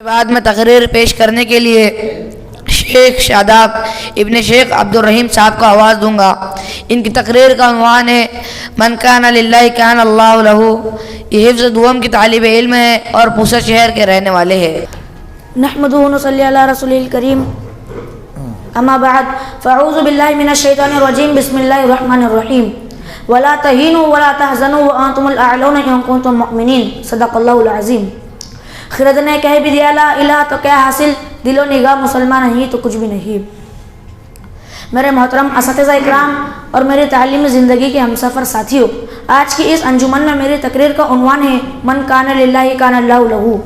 بعد میں تقریر پیش کرنے کے لیے شیخ شاداب ابن شیخ عبدالرحیم صاحب کو آواز دوں گا۔ ان کی تقریر کا عنوان ہے من کان للہ کان اللہ لہ۔ یہ حفظ دوم کی طالب علم ہے اور پوسا شہر کے رہنے والے ہیں۔ نحمدہ و نصلی علی رسول الکریم، اما بعد فاعوذ باللہ من الشیطان الرجیم، بسم اللہ الرحمن الرحیم۔ ولا تہینوا ولا تحزنوا وانتم الاعلون ان کنتم مؤمنین، صدق اللہ العظیم۔ خرد نے کہہ بھی دیا لا الہ تو کیا حاصل، دل و نگاہ مسلمان نہیں تو کچھ بھی نہیں۔ میرے محترم اساتذہ اکرام اور میری تعلیمی زندگی کے ہمسفر ساتھیوں، آج کی اس انجمن میں میری تقریر کا عنوان ہے من کان للہ کان اللہ لہ۔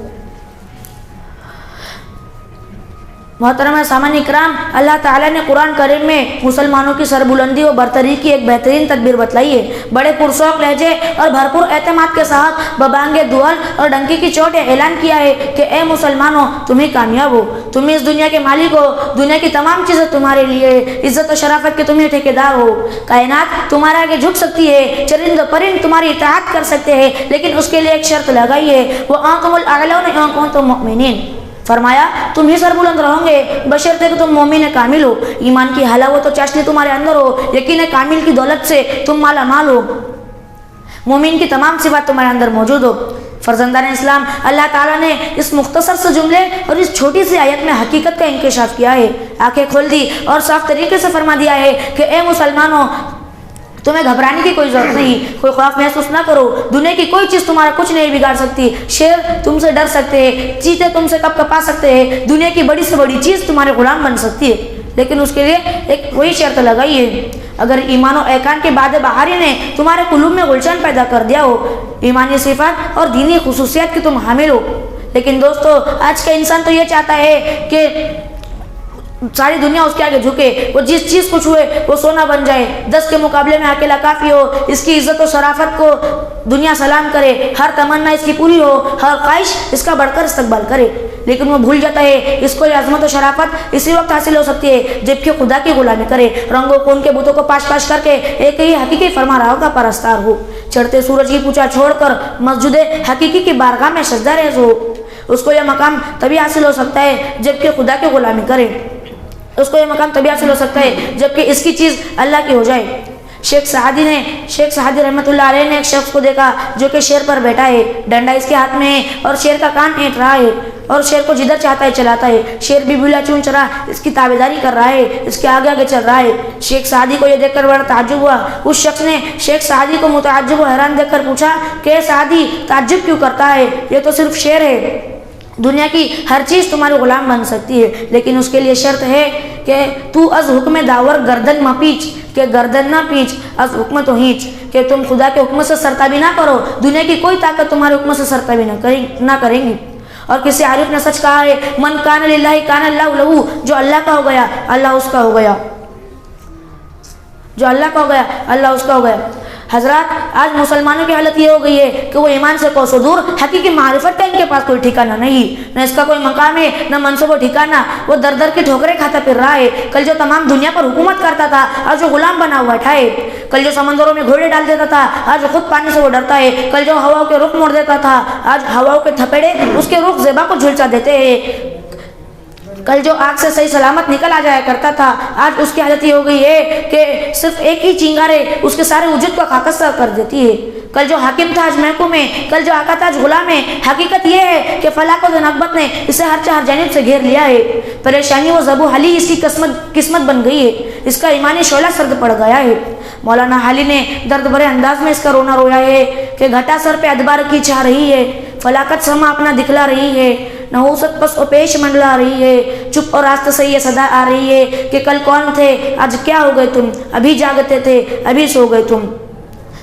محترم سامعین اکرام، اللہ تعالیٰ نے قرآن کریم میں مسلمانوں کی سربلندی و برتری کی ایک بہترین تدبیر بتلائی ہے۔ بڑے پرشوق لہجے اور بھرپور اعتماد کے ساتھ ببانگ دول اور ڈنکی کی چوٹ اعلان کیا ہے کہ اے مسلمانوں، تمہیں کامیاب ہو، تم اس دنیا کے مالک ہو، دنیا کی تمام چیزیں تمہارے لیے، عزت و شرافت کے تمہیں ٹھیکیدار ہو، کائنات تمہارے آگے جھک سکتی ہے، چرند و پرند تمہاری اطاعت کر سکتے ہیں، لیکن اس کے لیے ایک شرط لگائی ہے، وَأَنْتُمُ الْأَعْلَوْنَ إِن كُنتُم مُؤْمِنِينَ۔ فرمایا تم ہی سربلند رہو گے بشرطے کہ تم مومن کامل ہو، ایمان کی حلاوت و چاشنی تمہارے اندر ہو، یقین کامل کی دولت سے تم مالا مال ہو، مومن کی تمام صفات تمہارے اندر موجود ہو۔ فرزندان اسلام، اللہ تعالیٰ نے اس مختصر سے جملے اور اس چھوٹی سی آیت میں حقیقت کا انکشاف کیا ہے، آنکھیں کھول دی اور صاف طریقے سے فرما دیا ہے کہ اے مسلمانوں، تمہیں گھبرانے کی کوئی ضرورت نہیں، کوئی خوف محسوس نہ کرو، دنیا کی کوئی چیز تمہارا کچھ نہیں بگاڑ سکتی، شیر تم سے ڈر سکتے ہیں، چیتے تم سے کپ کپا سکتے ہیں، دنیا کی بڑی سے بڑی چیز تمہارے غلام بن سکتی ہے، لیکن اس کے لیے ایک وہی شرط لگائی ہے، اگر ایمان و احکام کے بعد بہاری نے تمہارے قلوب میں گلشن پیدا کر دیا ہو، ایمانی صفات اور دینی خصوصیات کی تم حامل ہو۔ لیکن دوستو، آج کا انسان تو یہ چاہتا ہے کہ ساری دنیا اس کے آگے جھکے، وہ جس چیز کو چھوئے وہ سونا بن جائے، 10 کے مقابلے میں اکیلا کافی ہو، اس کی عزت و شرافت کو دنیا سلام کرے، ہر تمنا اس کی پوری ہو، ہر خواہش اس کا بڑھ کر استقبال کرے، لیکن وہ بھول جاتا ہے اس کو یہ عظمت و شرافت اسی وقت حاصل ہو سکتی ہے جبکہ خدا کی غلامی کرے، رنگ و خون کے بتوں کو پاش پاش کر کے ایک ہی حقیقی فرما رہا کا پرستار ہو، چڑھتے سورج کی پوچھا چھوڑ کر مسجد حقیقی کی بارگاہ میں سجدہ ریز ہو۔ اس کو یہ مقام تبھی حاصل ہو سکتا ہے جبکہ خدا کی غلامی کرے، اس کو یہ مقام تبھی حاصل ہو سکتا ہے جبکہ اس کی چیز اللہ کی ہو جائے۔ شیخ سعدی رحمۃ اللہ علیہ نے ایک شخص کو دیکھا جو کہ شیر پر بیٹھا ہے، ڈنڈا اس کے ہاتھ میں ہے اور شیر کا کان اینٹ رہا ہے اور شیر کو جدھر چاہتا ہے چلاتا ہے، شیر بھی بلا چون چرا اس کی تابعداری کر رہا ہے، اس کے آگے آگے چل رہا ہے۔ شیخ سعدی کو یہ دیکھ کر بڑا تعجب ہوا، اس شخص نے شیخ سعدی کو متعجب و حیران دیکھ کر پوچھا کہ سعدی تعجب کیوں کرتا ہے، یہ تو صرف شیر ہے، دنیا کی ہر چیز تمہاری غلام بن سکتی ہے، لیکن اس کے لیے شرط ہے کہ تو از حکم داور گردن مہ پیچ، کہ گردن نہ پیچ، از حکم تو ہینچ، کہ تم خدا کے حکم سے سرتابی نہ کرو، دنیا کی کوئی طاقت تمہارے حکم سے سرتابی نہ کریں گی۔ اور کسی عارف نے سچ کہا ہے من کان للہ کان اللہ لہ، جو اللہ کا ہو گیا اللہ اس کا ہو گیا، جو اللہ کا ہو گیا اللہ اس کا ہو گیا۔ حضرات، آج مسلمانوں کی حالت یہ ہو گئی ہے کہ وہ ایمان سے کوسوں دور، حقیقی معرفت کا ان کے پاس کوئی ٹھکانہ نہیں، نہ اس کا کوئی مقام ہے نہ منصب و ٹھکانہ، وہ در در کی ٹھوکریں کھاتا پھر رہا ہے۔ کل جو تمام دنیا پر حکومت کرتا تھا آج جو غلام بنا ہوا ہے، کل جو سمندروں میں گھوڑے ڈال دیتا تھا آج خود پانی سے وہ ڈرتا ہے، کل جو ہواؤں کے رخ موڑ دیتا تھا آج ہواؤں کے تھپیڑے اس کے رخ زیبا کو جھلسا دیتے ہیں، کل جو آگ سے صحیح سلامت نکل آ جایا کرتا تھا آج اس کی حالت یہ ہو گئی ہے کہ صرف ایک ہی چنگارے اس کے سارے وجود کو خاکستر کر دیتی ہے۔ کل جو حاکم تھا آج محکوم ہے، کل جو آقا تھا آج غلام ہے۔ حقیقت یہ ہے کہ فلاح و نقبت نے اسے ہر جانب سے گھیر لیا ہے، پریشانی و ذبح و حلی اس کی قسمت بن گئی ہے، اس کا ایمانی شعلہ سرد پڑ گیا ہے۔ مولانا حالی نے درد بھرے انداز میں اس کا رونا رویا ہے کہ گھٹا سر پہ ادبار کی چھا رہی ہے، فلاکت سما اپنا دکھلا رہی ہے، نحوست پس و پیش منڈلا رہی ہے، چپ اور راست سے یہ صدا آ رہی ہے کہ کل کون تھے آج کیا ہو گئے تم، ابھی جاگتے تھے ابھی سو گئے تم۔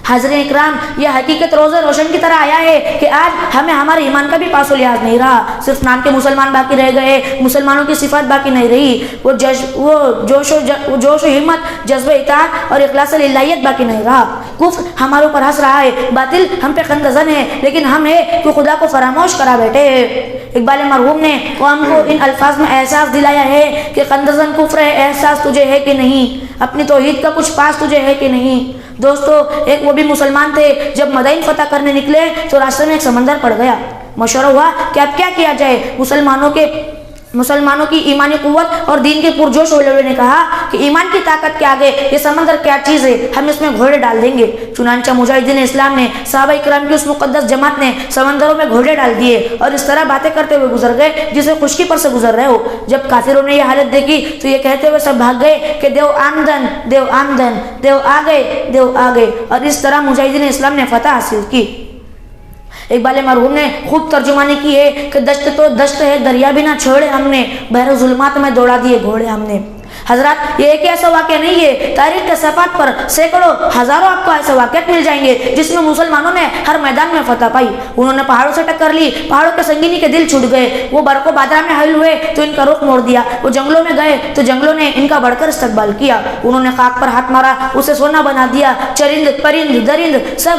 حاضرین اکرام، یہ حقیقت روز روشن کی طرح آیا ہے کہ آج ہمیں ہمارے ایمان کا بھی پاس و لحاظ نہیں رہا، صرف نام کے مسلمان باقی رہ گئے، مسلمانوں کی صفات باقی نہیں رہی، وہ جوش و ہمت، جذبہ اطاعت اور اخلاص للہیت باقی نہیں رہا۔ کفر ہمارے اوپر ہنس رہا ہے، باطل ہم پہ خندزن ہے، لیکن ہم ہے کہ خدا کو فراموش کرا بیٹھے ہیں۔ اقبال مرحوم نے قوم کو ان الفاظ میں احساس دلایا ہے کہ خندزن کفر ہے، احساس تجھے ہے کہ نہیں، اپنی توحید کا کچھ پاس تجھے ہے کہ نہیں۔ دوستو، ایک وہ بھی مسلمان تھے، جب مدائن فتح کرنے نکلے تو راستے میں ایک سمندر پڑ گیا، مشورہ ہوا کہ اب کیا کیا جائے. مسلمانوں کی ایمانی قوت اور دین کے پرجوش علماء نے کہا کہ ایمان کی طاقت کے آگے یہ سمندر کیا چیز ہے, ہم اس میں گھوڑے ڈال دیں گے. چنانچہ مجاہدین اسلام نے صحابہ کرام کی اس مقدس جماعت نے سمندروں میں گھوڑے ڈال دیے اور اس طرح باتیں کرتے ہوئے گزر گئے جسے خشکی پر سے گزر رہے ہو. جب کافروں نے یہ حالت دیکھی تو یہ کہتے ہوئے سب بھاگ گئے کہ دیو آمدن, دیو آمدن, دیو آ گئے, دیو آ گئے. اور اس طرح مجاہدین اسلام نے فتح حاصل کی. اقبال مرحوم نے خوب ترجمانی کی ہے کہ دشت تو دشت ہے, دریا بھی نہ چھوڑے ہم نے, بحر ظلمات میں دوڑا دیے گھوڑے ہم نے. حضرات, یہ ایک ایسا واقعہ نہیں ہے, تاریخ کے صفحات پر سینکڑوں ہزاروں آپ کو ایسے واقعات مل جائیں گے جس میں مسلمانوں نے ہر میدان میں فتح پائی. انہوں نے پہاڑوں سے ٹکر لی, پہاڑوں کے سنگینی کے دل چھوٹ گئے. وہ برق و بادرہ میں حائل ہوئے تو ان کا رخ موڑ دیا. وہ جنگلوں میں گئے تو جنگلوں نے ان کا بڑھ کر استقبال کیا. انہوں نے خاک پر ہاتھ مارا, اسے سونا بنا دیا. چرند پرند درند سب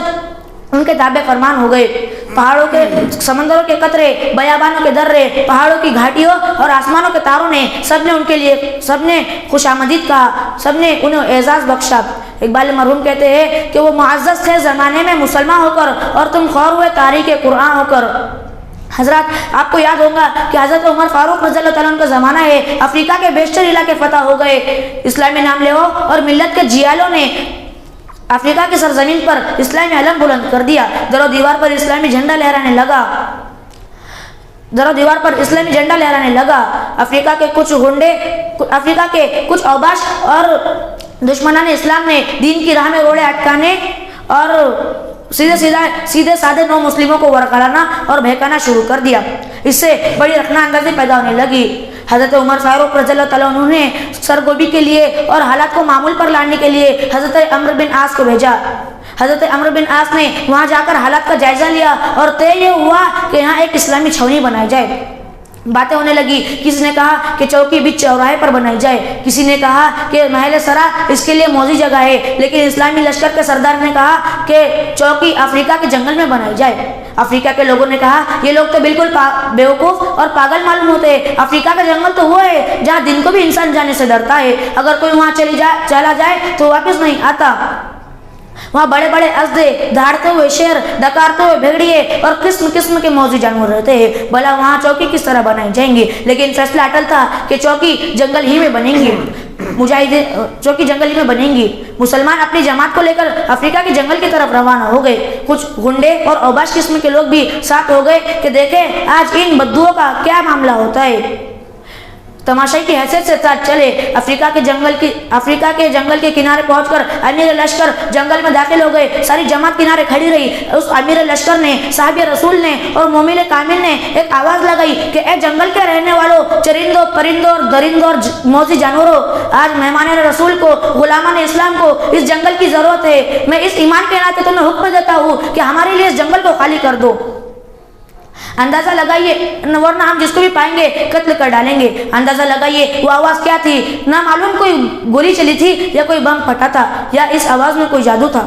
ان کے تابع فرمان ہو گئے. پہاڑوں کے سمندروں کے قطرے, بیابانوں کے درے, پہاڑوں کی گھاٹیوں اور آسمانوں کے تاروں نے سب نے ان کے لیے سب نے خوش آمدید کہا, سب نے انہیں اعزاز بخشا. اقبال مرحوم کہتے ہیں کہ وہ معزز تھے زمانے میں مسلمان ہو کر اور تم خور ہوئے تاریخ قرآن ہو کر. حضرات, آپ کو یاد ہوگا کہ حضرت عمر فاروق رضی اللہ تعالیٰ عنہ کا زمانہ ہے. افریقہ کے بیشتر علاقے فتح ہو گئے. اسلامی نام لیو اور ملت کے جیالوں نے افریقہ کی سرزمین پر اسلامی علم بلند کر دیا. در و دیوار پر اسلامی جھنڈا لہرانے لگا. افریقہ کے کچھ اوباش اور دشمنان اسلام نے دین کی راہ میں روڑے اٹکانے اور سیدھے سادے نو مسلموں کو ورکلانا اور بہکانا شروع کر دیا. اس سے بڑی رخنا اندازی پیدا ہونے لگی. حضرت عمر فاروق رضی اللہ تعالیٰ عنہ نے سرگوبی کے لیے اور حالات کو معمول پر لانے کے لیے حضرت عمرو بن عاص کو بھیجا. حضرت عمرو بن عاص نے وہاں جا کر حالات کا جائزہ لیا اور طے یہ ہوا کہ یہاں ایک اسلامی چھاؤنی بنائی جائے. باتیں ہونے لگی. کسی نے کہا کہ چوکی بیچ چوراہے پر بنائی جائے, کسی نے کہا کہ محل سرا اس کے لیے موزی جگہ ہے, لیکن اسلامی لشکر کے سردار نے کہا کہ چوکی افریقہ کے جنگل میں بنائی جائے. افریقہ کے لوگوں نے کہا یہ لوگ تو بالکل بیوقوف اور پاگل معلوم ہوتے ہیں. افریقہ کا جنگل تو وہ ہے جہاں دن کو بھی انسان جانے سے ڈرتا ہے. اگر کوئی وہاں چلا جائے تو واپس نہیں آتا. وہاں بڑے بڑے اسدے, دھاڑتے ہوئے شیر, ڈکارتے ہوئے بھیڑیے اور قسم قسم کے موذی جانور رہتے ہیں. بھلا وہاں چوکی کس طرح بنائی جائیں گی؟ لیکن فیصلہ اٹل تھا کہ چوکی جنگل ہی میں بنیں گی. چوکی جنگل ہی میں بنیں گی. مسلمان اپنی جماعت کو لے کر افریقہ کے جنگل کی طرف روانہ ہو گئے. کچھ گنڈے اور اوباش قسم کے لوگ بھی ساتھ ہو گئے کہ دیکھیں آج ان بدوؤں کا کیا معاملہ ہوتا ہے. تماشائی کی حیثیت سے ساتھ چلے. افریقہ کے جنگل کے کنارے پہنچ کر امیر لشکر جنگل میں داخل ہو گئے. ساری جماعت کنارے کھڑی رہی. اس امیر لشکر نے, صحابی رسول نے اور مومن کامل نے ایک آواز لگائی کہ اے جنگل کے رہنے والوں, چرندوں, پرندوں اور درندوں اور موذی جانوروں, آج مہمان رسول کو, غلامان اسلام کو اس جنگل کی ضرورت ہے. میں اس ایمان کے ناطے تمہیں حکم دیتا ہوں کہ ہمارے لیے اس جنگل کو خالی کر دو. اندازہ لگائیے, ورنہ ہم جس کو بھی پائیں گے قتل کر ڈالیں گے. اندازہ لگائیے وہ آواز کیا تھی. نہ معلوم کوئی گولی چلی تھی یا کوئی بم پھٹا تھا یا اس آواز میں کوئی جادو تھا.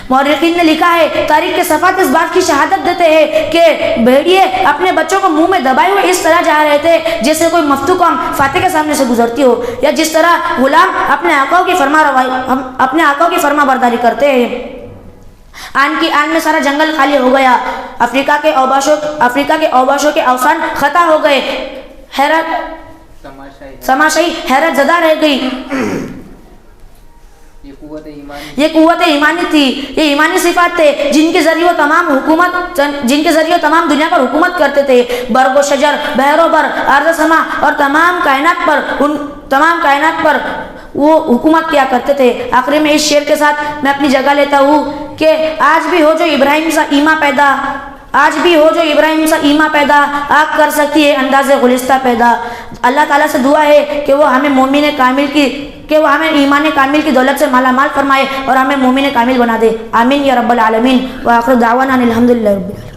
مورخین نے لکھا ہے, تاریخ کے صفحات اس بات کی شہادت دیتے ہیں کہ بھیڑیے اپنے بچوں کو منہ میں دبائے ہوئے اس طرح جا رہے تھے جیسے کوئی مفتو قوم فاتح کے سامنے سے گزرتی ہو, یا جس طرح غلام اپنے آقاؤں کی فرما برداری کرتے ہیں. آن کی آن میں سارا جنگل خالی ہو گیا. افریقہ کے اوباشوں کے اوسان خطا ہو گئے. سماشائی حیرت زدہ رہ گئی. یہ قوت ایمانی تھی, یہ ایمانی صفات تھے جن کے ذریعے وہ تمام دنیا پر حکومت کرتے تھے. برگ و شجر, بحر و بر, ارض سما اور تمام کائنات پر وہ حکومت کیا کرتے تھے. آخری میں اس شعر کے ساتھ میں اپنی جگہ لیتا ہوں کہ آج بھی ہو جو ابراہیم سا ایمہ پیدا, آگ کر سکتی ہے انداز غلستہ پیدا. اللہ تعالیٰ سے دعا ہے کہ وہ ہمیں ایمان کامل کی دولت سے مالا مال فرمائے اور ہمیں مومن کامل بنا دے. آمین یا رب العالمین. وآخر دعوانا الحمدللہ رب العالمین.